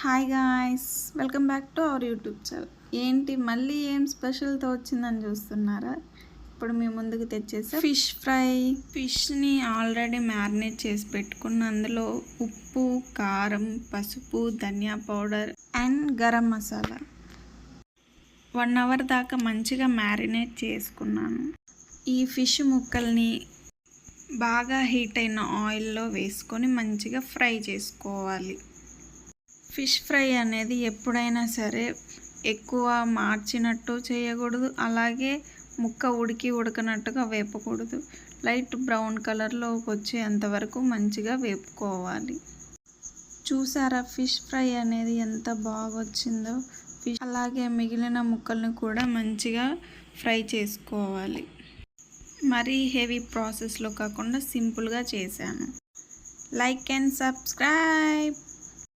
Hi guys, welcome back to our YouTube channel. ఏంటి మళ్ళీ ఏం స్పెషల్తో వచ్చిందని చూస్తున్నారా? ఇప్పుడు మీ ముందుకు తెచ్చేసా ఫిష్ ఫ్రై. ఫిష్ని ఆల్రెడీ మ్యారినేట్ చేసి పెట్టుకున్న అందులో ఉప్పు, కారం, పసుపు, ధనియా powder and garam masala 1 hour దాకా మంచిగా మ్యారినేట్ చేసుకున్నాను. ఈ ఫిష్ ముక్కల్ని బాగా హీట్ అయిన ఆయిల్లో వేసుకొని మంచిగా ఫ్రై చేసుకోవాలి. ఫిష్ ఫ్రై అనేది ఎప్పుడైనా సరే ఎక్కువ మార్చినట్టు చేయకూడదు, అలాగే ముక్క ఉడకనట్టుగా వేపకూడదు. లైట్ బ్రౌన్ కలర్లోకి వచ్చేంతవరకు మంచిగా వేపుకోవాలి. చూసారా ఫిష్ ఫ్రై అనేది ఎంత బాగా వచ్చిందో. ఫిష్ అలాగే మిగిలిన ముక్కల్ని కూడా మంచిగా ఫ్రై చేసుకోవాలి. మరీ హెవీ ప్రాసెస్లో కాకుండా సింపుల్గా చేశాను. Like and subscribe.